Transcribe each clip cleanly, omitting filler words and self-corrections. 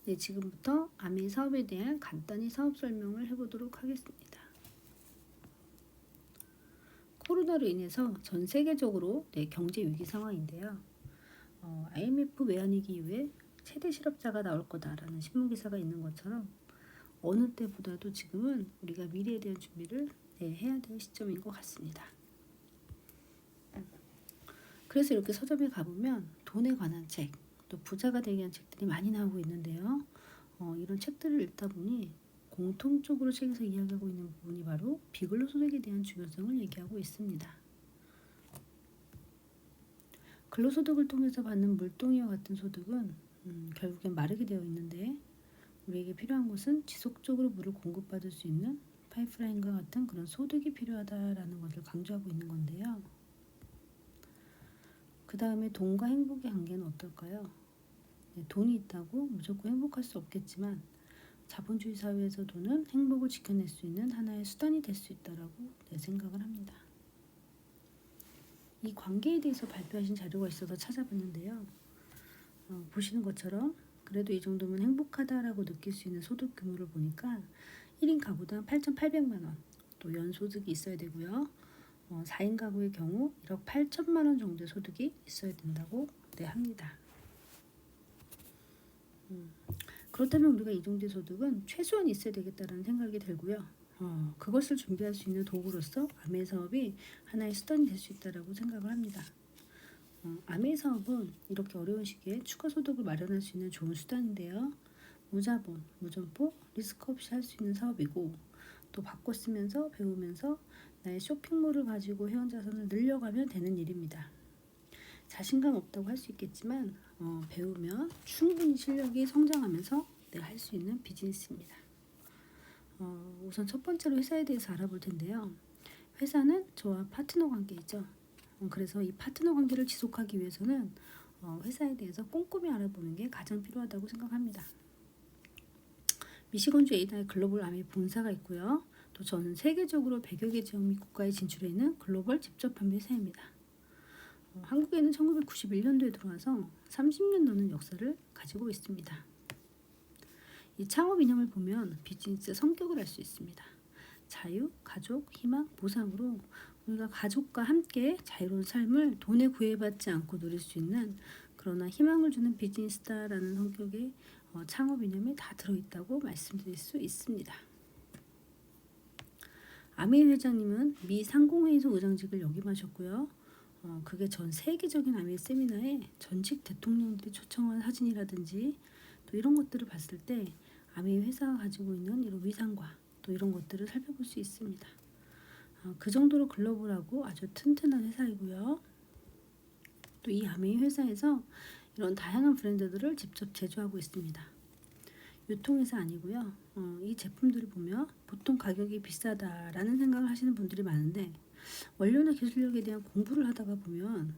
네, 지금부터 아메 사업에 대한 간단히 사업 설명을 해보도록 하겠습니다. 코로나로 인해서 전 세계적으로 경제 위기 상황인데요. IMF 외환위기 이후에 최대 실업자가 나올 거다라는 신문 기사가 있는 것처럼 어느 때보다도 지금은 우리가 미래에 대한 준비를 해야 될 시점인 것 같습니다. 그래서 이렇게 서점에 가보면 돈에 관한 책, 또 부자가 되기 위한 책들이 많이 나오고 있는데요. 이런 책들을 읽다 보니 공통적으로 책에서 이야기하고 있는 부분이 바로 비근로소득에 대한 중요성을 얘기하고 있습니다. 근로소득을 통해서 받는 물동이와 같은 소득은 결국엔 마르게 되어 있는데 우리에게 필요한 것은 지속적으로 물을 공급받을 수 있는 파이프라인과 같은 그런 소득이 필요하다라는 것을 강조하고 있는 건데요. 그 다음에 돈과 행복의 관계는 어떨까요? 돈이 있다고 무조건 행복할 수 없겠지만 자본주의 사회에서 돈은 행복을 지켜낼 수 있는 하나의 수단이 될 수 있다라고 생각을 합니다. 이 관계에 대해서 발표하신 자료가 있어서 찾아봤는데요. 보시는 것처럼 그래도 이 정도면 행복하다라고 느낄 수 있는 소득 규모를 보니까 1인 가구당 8,800만 원, 또 연소득이 있어야 되고요. 4인 가구의 경우 1억 8천만 원 정도의 소득이 있어야 된다고 합니다. 그렇다면 우리가 이 정도의 소득은 최소한 있어야 되겠다라는 생각이 들고요. 그것을 준비할 수 있는 도구로서 아메 사업이 하나의 수단이 될 수 있다라고 생각을 합니다. 아메 사업은 이렇게 어려운 시기에 추가 소득을 마련할 수 있는 좋은 수단인데요. 무자본, 무점포, 리스크 없이 할 수 있는 사업이고 또 바꿔 쓰면서 배우면서 나의 쇼핑몰을 가지고 회원 자산을 늘려가면 되는 일입니다. 자신감 없다고 할 수 있겠지만 배우면 충분히 실력이 성장하면서 내가 할 수 있는 비즈니스입니다. 우선 첫 번째로 회사에 대해서 알아볼 텐데요. 회사는 저와 파트너 관계이죠. 그래서 이 파트너 관계를 지속하기 위해서는 회사에 대해서 꼼꼼히 알아보는 게 가장 필요하다고 생각합니다. 미시건주 에이다의 글로벌 아메 본사가 있고요. 또 전 세계적으로 100여 개 지역 및 국가에 진출해 있는 글로벌 직접 판매 회사입니다. 한국에는 1991년도에 들어와서 30년 넘는 역사를 가지고 있습니다. 이 창업 이념을 보면 비즈니스의 성격을 알 수 있습니다. 자유, 가족, 희망, 보상으로 우리가 가족과 함께 자유로운 삶을 돈에 구애받지 않고 누릴 수 있는 그러나 희망을 주는 비즈니스다라는 성격의 창업 이념이 다 들어있다고 말씀드릴 수 있습니다. 아메 회장님은 미 상공회의소 의장직을 역임하셨고요. 그게 전 세계적인 아메 세미나에 전직 대통령들이 초청한 사진이라든지 또 이런 것들을 봤을 때 아메 회사가 가지고 있는 이런 위상과 또 이런 것들을 살펴볼 수 있습니다. 그 정도로 글로벌하고 아주 튼튼한 회사이고요. 또 이 아메 회사에서 이런 다양한 브랜드들을 직접 제조하고 있습니다. 유통회사 아니고요. 이 제품들을 보면 보통 가격이 비싸다라는 생각을 하시는 분들이 많은데 원료나 기술력에 대한 공부를 하다가 보면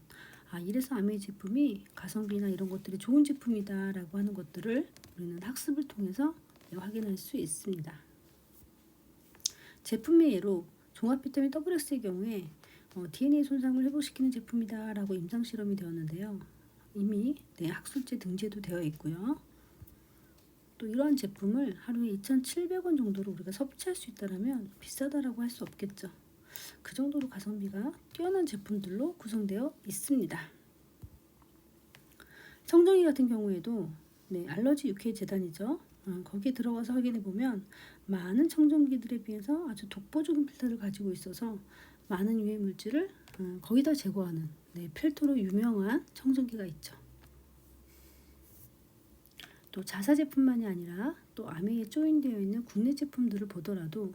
이래서 아메 제품이 가성비나 이런 것들이 좋은 제품이다라고 하는 것들을 우리는 학습을 통해서 확인할 수 있습니다. 제품의 예로 종합비타민 WX의 경우에 DNA 손상을 회복시키는 제품이다라고 임상실험이 되었는데요. 이미 학술제 등재도 되어 있고요. 또 이러한 제품을 하루에 2,700원 정도로 우리가 섭취할 수 있다면 비싸다라고 할 수 없겠죠. 그 정도로 가성비가 뛰어난 제품들로 구성되어 있습니다. 청정기 같은 경우에도 알러지 UK 재단이죠. 거기에 들어가서 확인해 보면 많은 청정기들에 비해서 아주 독보적인 필터를 가지고 있어서 많은 유해 물질을 거기다 제거하는 필터로 유명한 청정기가 있죠. 또 자사 제품만이 아니라 또 아메에 조인되어 있는 국내 제품들을 보더라도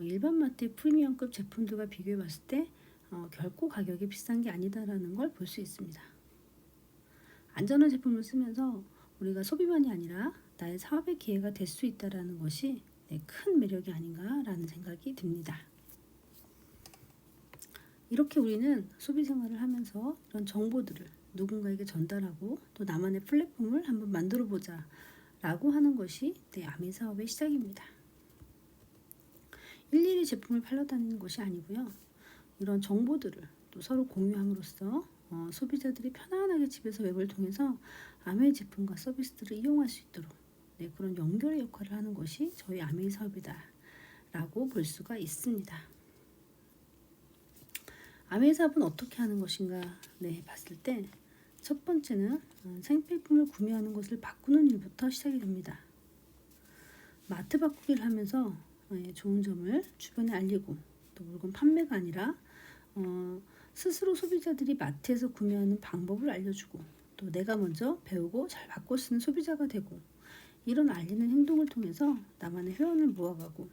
일반 마트의 프리미엄급 제품들과 비교해 봤을 때 결코 가격이 비싼 게 아니다라는 걸 볼 수 있습니다. 안전한 제품을 쓰면서 우리가 소비만이 아니라 나의 사업의 기회가 될 수 있다라는 것이 큰 매력이 아닌가라는 생각이 듭니다. 이렇게 우리는 소비 생활을 하면서 이런 정보들을 누군가에게 전달하고 또 나만의 플랫폼을 한번 만들어 보자 라고 하는 것이 아메 사업의 시작입니다. 일일이 제품을 팔러 다니는 것이 아니고요. 이런 정보들을 또 서로 공유함으로써 소비자들이 편안하게 집에서 웹을 통해서 아메 제품과 서비스들을 이용할 수 있도록 네, 그런 연결의 역할을 하는 것이 저희 아메이 사업이다 라고 볼 수가 있습니다. 아메이 사업은 어떻게 하는 것인가 봤을 때 첫 번째는 생필품을 구매하는 것을 바꾸는 일부터 시작이 됩니다. 마트 바꾸기를 하면서 좋은 점을 주변에 알리고, 또 물건 판매가 아니라 스스로 소비자들이 마트에서 구매하는 방법을 알려주고, 또 내가 먼저 배우고 잘 바꿔 쓰는 소비자가 되고, 이런 알리는 행동을 통해서 나만의 회원을 모아가고,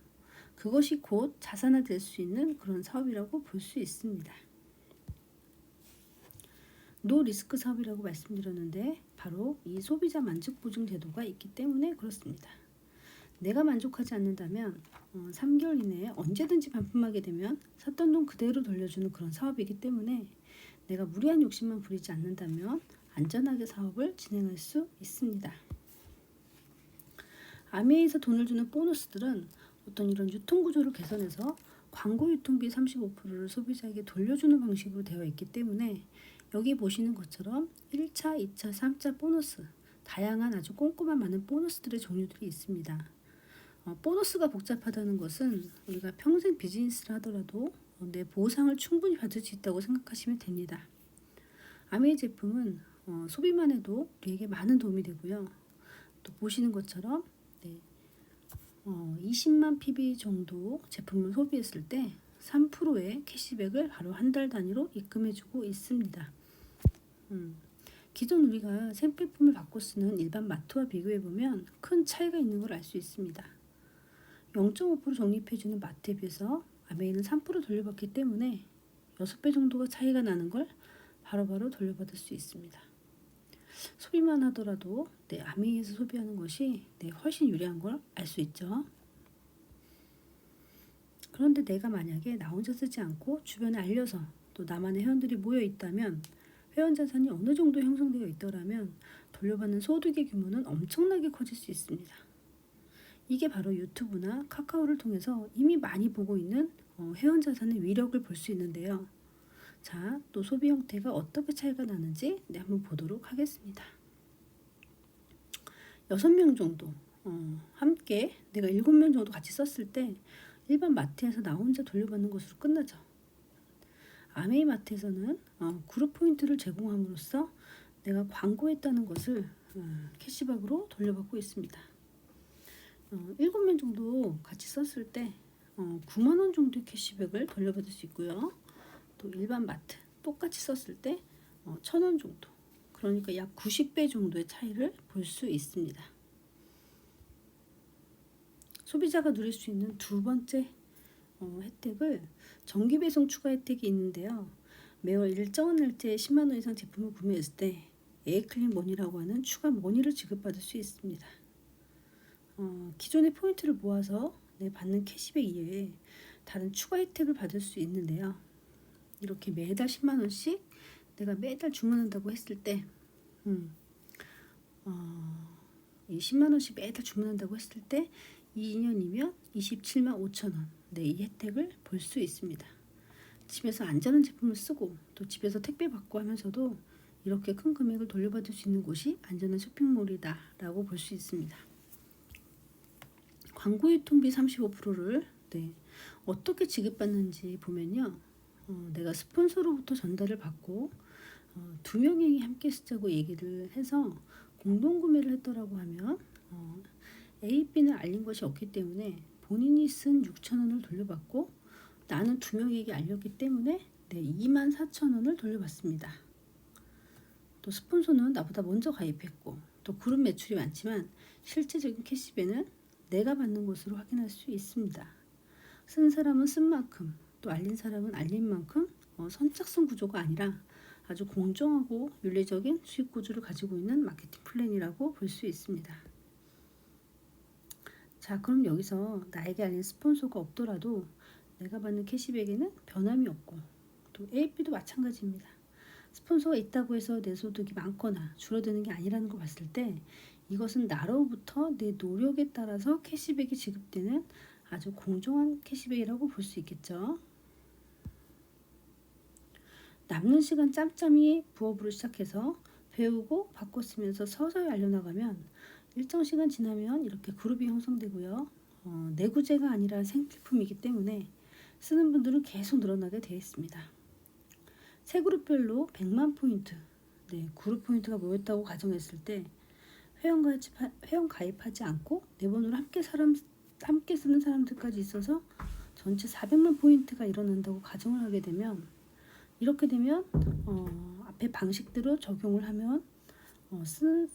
그것이 곧 자산화될 수 있는 그런 사업이라고 볼 수 있습니다. 노 리스크 사업이라고 말씀드렸는데 바로 이 소비자 만족 보증 제도가 있기 때문에 그렇습니다. 내가 만족하지 않는다면 3개월 이내에 언제든지 반품하게 되면 샀던 돈 그대로 돌려주는 그런 사업이기 때문에 내가 무리한 욕심만 부리지 않는다면 안전하게 사업을 진행할 수 있습니다. 아메이에서 돈을 주는 보너스들은 어떤 이런 유통구조를 개선해서 광고 유통비 35%를 소비자에게 돌려주는 방식으로 되어 있기 때문에 여기 보시는 것처럼 1차, 2차, 3차 보너스, 다양한 아주 꼼꼼한 많은 보너스들의 종류들이 있습니다. 보너스가 복잡하다는 것은 우리가 평생 비즈니스를 하더라도 내 보상을 충분히 받을 수 있다고 생각하시면 됩니다. 아메이 제품은 소비만 해도 우리에게 많은 도움이 되고요. 또 보시는 것처럼 20만 PB 정도 제품을 소비했을 때 3%의 캐시백을 바로 한 달 단위로 입금해주고 있습니다. 기존 우리가 생필품을 바꿔 쓰는 일반 마트와 비교해보면 큰 차이가 있는 걸 알 수 있습니다. 0.5% 적립해주는 마트에 비해서 아메이는 3% 돌려받기 때문에 6배 정도가 차이가 나는 걸 바로바로 돌려받을 수 있습니다. 소비만 하더라도 아메이에서 소비하는 것이 훨씬 유리한 걸 알 수 있죠. 그런데 내가 만약에 나 혼자 쓰지 않고 주변에 알려서 또 나만의 회원들이 모여 있다면, 회원 자산이 어느 정도 형성되어 있더라면 돌려받는 소득의 규모는 엄청나게 커질 수 있습니다. 이게 바로 유튜브나 카카오를 통해서 이미 많이 보고 있는 회원 자산의 위력을 볼 수 있는데요. 자, 또 소비 형태가 어떻게 차이가 나는지 한번 보도록 하겠습니다. 6명 정도 함께 내가 7명 정도 같이 썼을 때 일반 마트에서 나 혼자 돌려받는 것으로 끝나죠. 아메이 마트에서는 그룹 포인트를 제공함으로써 내가 광고했다는 것을 캐시백으로 돌려받고 있습니다. 7명 정도 같이 썼을 때 9만 원 정도의 캐시백을 돌려받을 수 있고요. 또 일반 마트 똑같이 썼을 때 1,000원 정도, 그러니까 약 90배 정도의 차이를 볼 수 있습니다. 소비자가 누릴 수 있는 두 번째 혜택을 정기 배송 추가 혜택이 있는데요. 매월 일정한 날짜에 10만 원 이상 제품을 구매했을 때 에이클릭 머니라고 하는 추가 머니를 지급받을 수 있습니다. 기존의 포인트를 모아서 받는 캐시백 이외에 다른 추가 혜택을 받을 수 있는데요. 이렇게 매달 10만 원씩 내가 매달 주문한다고 했을 때 이 10만 원씩 매달 주문한다고 했을 때 2년이면 27만 5천 원. 이 혜택을 볼 수 있습니다. 집에서 안전한 제품을 쓰고 또 집에서 택배 받고 하면서도 이렇게 큰 금액을 돌려받을 수 있는 곳이 안전한 쇼핑몰이다 라고 볼 수 있습니다. 광고 유통비 35%를 어떻게 지급받는지 보면요. 내가 스폰서로부터 전달을 받고 2명이 함께 쓰자고 얘기를 해서 공동구매를 했더라고 하면 A, B는 알린 것이 없기 때문에 본인이 쓴 6,000원을 돌려받고 나는 2명에게 알렸기 때문에 24,000원을 돌려받습니다. 또 스폰서는 나보다 먼저 가입했고 또 그룹 매출이 많지만 실제적인 캐시백은 내가 받는 것으로 확인할 수 있습니다. 쓴 사람은 쓴 만큼 또 알린 사람은 알린 만큼 선착순 구조가 아니라 아주 공정하고 윤리적인 수익 구조를 가지고 있는 마케팅 플랜이라고 볼 수 있습니다. 자, 그럼 여기서 나에게 알린 스폰서가 없더라도 내가 받는 캐시백에는 변함이 없고 또 AP도 마찬가지입니다. 스폰서가 있다고 해서 내 소득이 많거나 줄어드는 게 아니라는 걸 봤을 때 이것은 나로부터 내 노력에 따라서 캐시백이 지급되는 아주 공정한 캐시백이라고 볼 수 있겠죠. 남는 시간 짬짬이 부업으로 시작해서 배우고 바꿔 쓰면서 서서히 알려나가면 일정 시간 지나면 이렇게 그룹이 형성되고요. 내구재가 아니라 생필품이기 때문에 쓰는 분들은 계속 늘어나게 되어 있습니다. 세 그룹별로 100만 포인트, 그룹 포인트가 모였다고 가정했을 때 회원 가입하지 않고 내 번호를 함께 쓰는 사람들까지 있어서 전체 400만 포인트가 일어난다고 가정을 하게 되면, 이렇게 되면 앞에 방식대로 적용을 하면 쓰는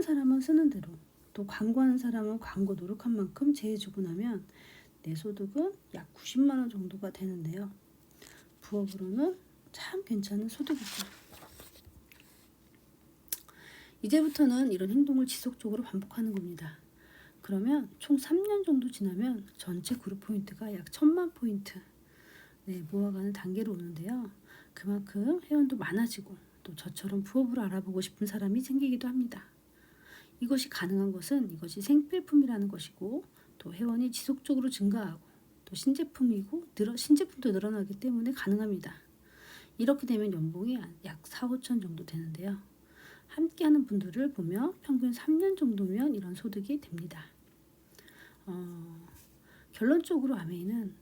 사람은 쓰는 대로, 또 광고하는 사람은 광고 노력한 만큼 제해주고 나면 내 소득은 약 90만 원 정도가 되는데요. 부업으로는 참 괜찮은 소득이죠. 이제부터는 이런 행동을 지속적으로 반복하는 겁니다. 그러면 총 3년 정도 지나면 전체 그룹 포인트가 약 1000만 포인트 모아가는 단계로 오는데요. 그만큼 회원도 많아지고 또 저처럼 부업으로 알아보고 싶은 사람이 생기기도 합니다. 이것이 가능한 것은 이것이 생필품이라는 것이고, 또 회원이 지속적으로 증가하고 또 신제품도 늘어나기 때문에 가능합니다. 이렇게 되면 연봉이 약 4, 5천 정도 되는데요. 함께하는 분들을 보면 평균 3년 정도면 이런 소득이 됩니다. 결론적으로 아메이는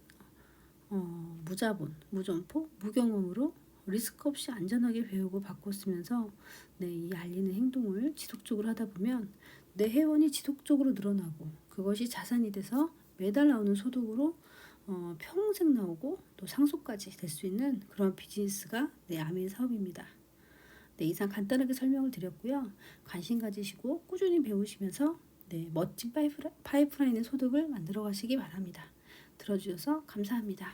무자본, 무점포, 무경험으로 리스크 없이 안전하게 배우고 바꿔 쓰면서 이 알리는 행동을 지속적으로 하다 보면 내 회원이 지속적으로 늘어나고 그것이 자산이 돼서 매달 나오는 소득으로 평생 나오고 또 상속까지 될 수 있는 그런 비즈니스가 아메이 사업입니다. 이상 간단하게 설명을 드렸고요. 관심 가지시고 꾸준히 배우시면서 멋진 파이프라인의 소득을 만들어 가시기 바랍니다. 들어주셔서 감사합니다.